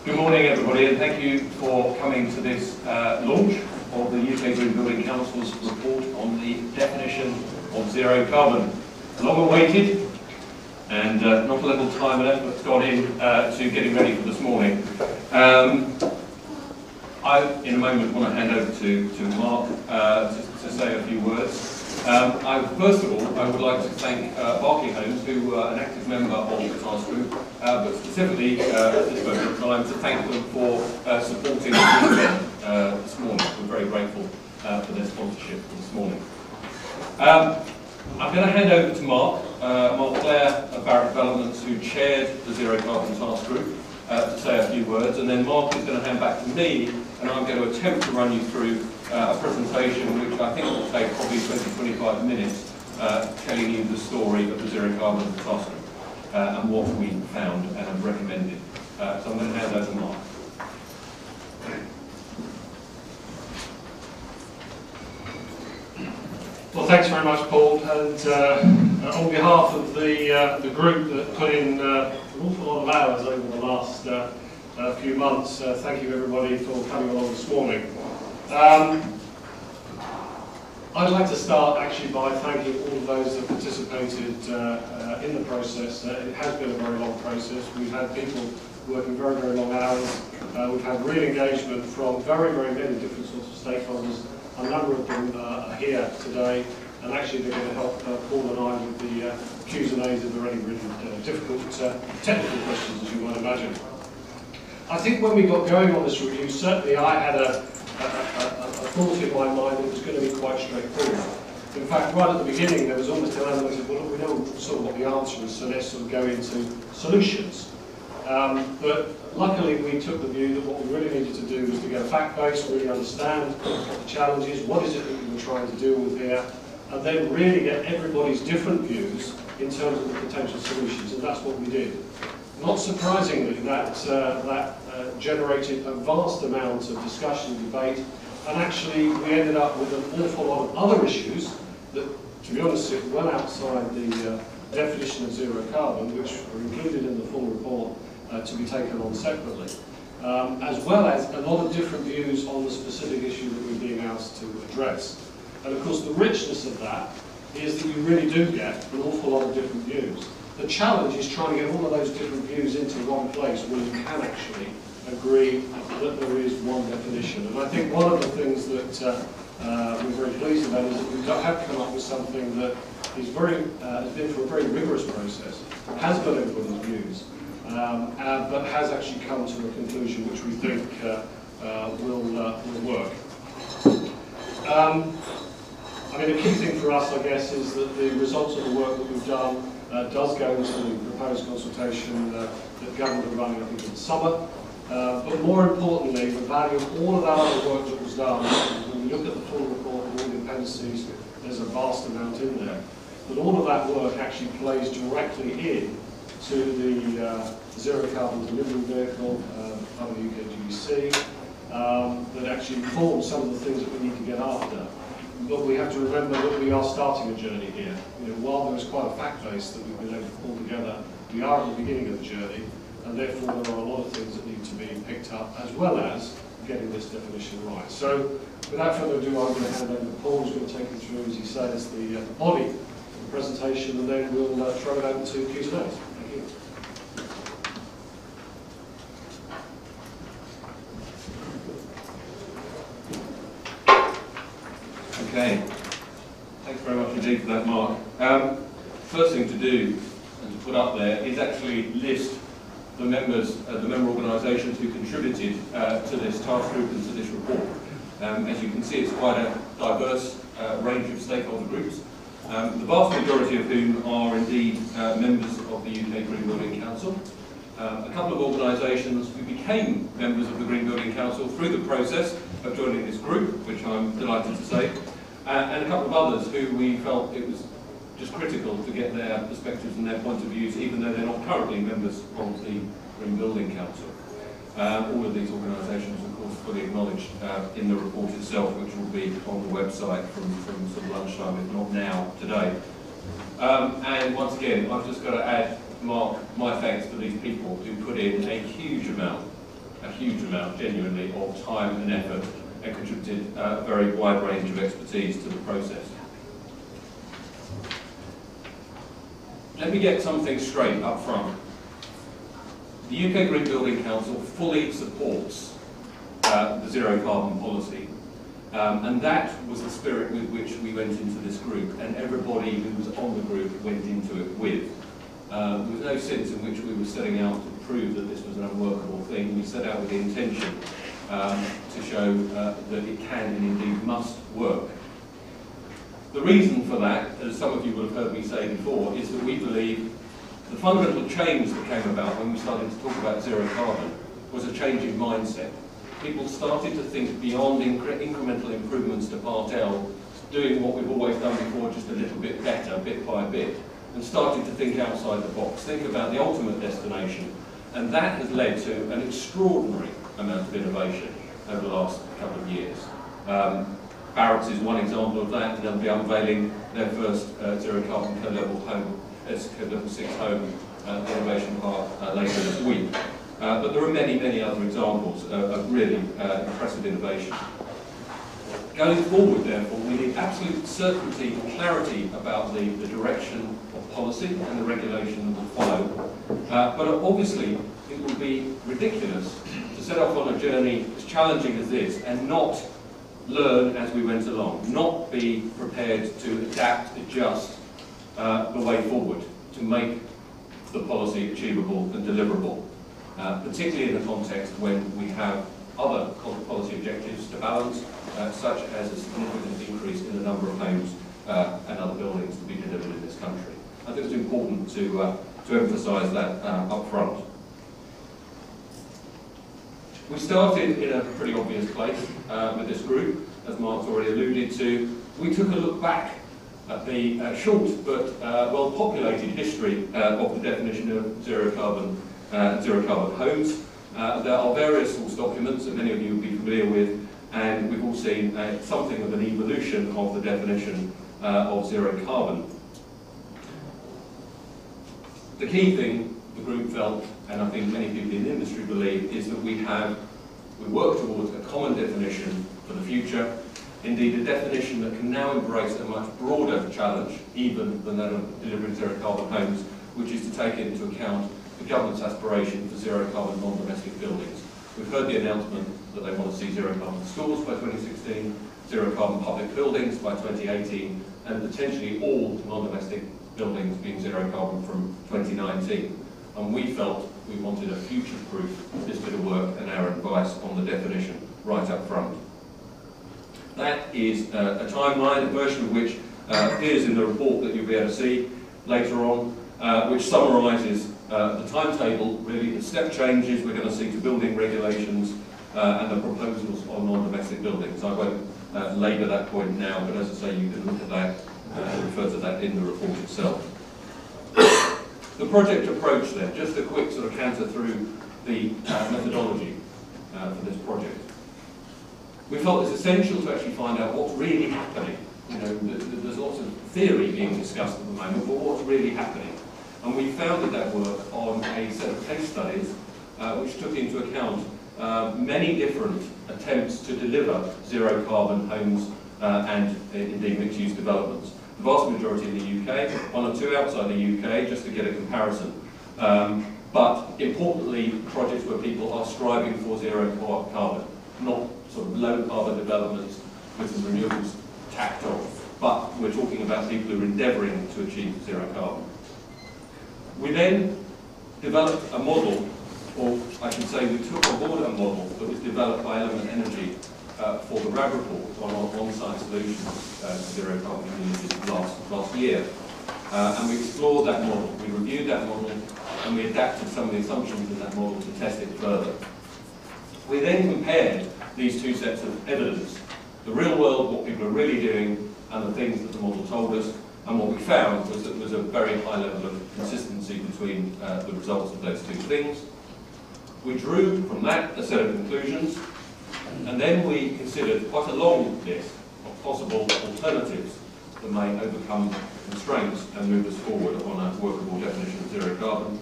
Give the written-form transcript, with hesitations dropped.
Good morning everybody, and thank you for coming to this launch of the UK Green Building Council's report on the definition of zero carbon. Long awaited, and not a little time and effort gone in to getting ready for this morning. I, in a moment, want to hand over to Mark to say a few words. First of all, I would like to thank Berkeley Homes, who are an active member of the task group, but specifically at this moment in time to thank them for supporting this morning. We're very grateful for their sponsorship this morning. I'm going to hand over to Mark Blair of Barratt Developments, who chaired the Zero Carbon Task Group, to say a few words, and then Mark is going to hand back to me, and I'm going to attempt to run you through a presentation which I think will take probably 20-25 minutes, telling you the story of the Zero Carbon Task Group and what we found and have recommended. So I'm going to hand over to Mark. Well, thanks very much, Paul, and on behalf of the group that put in an awful lot of hours over the last few months, thank you everybody for coming along this morning. I'd like to start actually by thanking all of those that participated in the process. It has been a very long process. We've had people working very, very long hours. We've had real engagement from very, very many different sorts of stakeholders. A number of them are here today, and actually they're going to help Paul and I with the Q's and A's of the really, really difficult technical questions, as you might imagine. I think when we got going on this review, certainly I had a thought in my mind that it was going to be quite straightforward. In fact, right at the beginning, there was almost an element of, well, we know sort of what the answer is, so let's sort of go into solutions. But luckily, we took the view that what we really needed to do was to get a fact base, really understand what the challenge is, what is it that we were trying to deal with here, and then really get everybody's different views in terms of the potential solutions, and that's what we did. Not surprisingly, that generated a vast amount of discussion, debate, and actually we ended up with an awful lot of other issues that, to be honest, sit well outside the definition of zero carbon, which were included in the full report to be taken on separately, as well as a lot of different views on the specific issue that we're being asked to address. And of course, the richness of that is that you really do get an awful lot of different views. The challenge is trying to get all of those different views into one place where you can actually agree that there is one definition. And I think one of the things that we're very pleased about is that we have come up with something that is has been through a very rigorous process, has got everybody's views, but has actually come to a conclusion which we think will work. I mean, the key thing for us, I guess, is that the results of the work that we've done does go into the proposed consultation that government are running, I think, in the summer. But more importantly, the value of all of that other work that was done, when we look at the full report and all the appendices, there's a vast amount in there. But all of that work actually plays directly in to the zero carbon delivery vehicle under the ukgbc that actually informs some of the things that we need to get after. But we have to remember that we are starting a journey here. You know, while there is quite a fact base that we've been able to pull together, we are at the beginning of the journey, and therefore there are a lot of things that need to be picked up, as well as getting this definition right. So, without further ado, I'm going to hand over to Paul, who's going to take you through, as he says, the body of the presentation, and then we'll throw it over to Q's and A's. Thank you. Okay, thanks very much indeed for that, Mark. First thing to do and to put up there is actually list the members, the member organisations who contributed to this task group and to this report. As you can see, it's quite a diverse range of stakeholder groups, the vast majority of whom are indeed members of the UK Green Building Council. A couple of organisations who became members of the Green Building Council through the process of joining this group, which I'm delighted to say, and a couple of others who we felt it was just critical to get their perspectives and their point of views, even though they're not currently members of the Green Building Council. All of these organisations, of course, fully acknowledged in the report itself, which will be on the website from sort of lunchtime, if not now, today. And once again, I've just got to add, Mark, my thanks to these people who put in a huge amount huge amount, genuinely, of time and effort, and contributed a very wide range of expertise to the process. Let me get something straight up front. The UK Green Building Council fully supports the zero carbon policy, and that was the spirit with which we went into this group, and everybody who was on the group went into it with. There was no sense in which we were setting out to prove that this was an unworkable thing. We set out with the intention to show that it can and indeed must work. The reason for that, as some of you will have heard me say before, is that we believe the fundamental change that came about when we started to talk about zero carbon was a change in mindset. People started to think beyond incremental improvements to Part L, doing what we've always done before, just a little bit better, bit by bit, and started to think outside the box, think about the ultimate destination. And that has led to an extraordinary amount of innovation over the last couple of years. Barrett's is one example of that, and they'll be unveiling their first zero carbon co-level home, co-level 6 home innovation park later this week. But there are many, many other examples of really impressive innovation. Going forward, therefore, we need absolute certainty and clarity about the direction of policy and the regulation that will follow. But obviously, it would be ridiculous to set off on a journey as challenging as this and not learn as we went along, not be prepared to adapt, adjust the way forward to make the policy achievable and deliverable, particularly in the context when we have other policy objectives to balance, such as a significant increase in the number of homes and other buildings to be delivered in this country. I think it's important to emphasise that up front. We started in a pretty obvious place with this group, as Mark's already alluded to. We took a look back at the short but well-populated history of the definition of zero carbon homes. There are various source documents that many of you will be familiar with, and we've all seen something of an evolution of the definition of zero carbon. The key thing the group felt, and I think many people in the industry believe, is that we work towards a common definition for the future, indeed a definition that can now embrace a much broader challenge, even than that of delivering zero carbon homes, which is to take into account the government's aspiration for zero carbon non-domestic buildings. We've heard the announcement that they want to see zero carbon schools by 2016, zero carbon public buildings by 2018, and potentially all non-domestic buildings being zero carbon from 2019. And we felt we wanted a future-proof this bit of work and our advice on the definition right up front. That is a timeline, a version of which appears in the report that you'll be able to see later on, which summarises the timetable, really the step changes we're going to see to building regulations and the proposals on non-domestic buildings. I won't labour that point now, but as I say, you can look at that and refer to that in the report itself. The project approach then, just a quick sort of canter through the methodology for this project. We felt it's essential to actually find out what's really happening. You know, there's lots of theory being discussed at the moment, but what's really happening? And we founded that work on a set of case studies which took into account many different attempts to deliver zero carbon homes and indeed mixed-use developments. The vast majority in the UK, one or two outside the UK, just to get a comparison. But importantly, projects where people are striving for zero carbon, not sort of low carbon developments with some renewables tacked on, but we're talking about people who are endeavouring to achieve zero carbon. We then developed a model, or I should say we took on board a model that was developed by Element Energy for the RAB report on on-site solutions to zero carbon communities last year. And we explored that model, we reviewed that model, and we adapted some of the assumptions in that model to test it further. We then compared these two sets of evidence, the real world, what people are really doing, and the things that the model told us, and what we found was that there was a very high level of consistency between the results of those two things. We drew from that a set of conclusions, and then we considered quite a long list of possible alternatives that may overcome constraints and move us forward on a workable definition of zero carbon.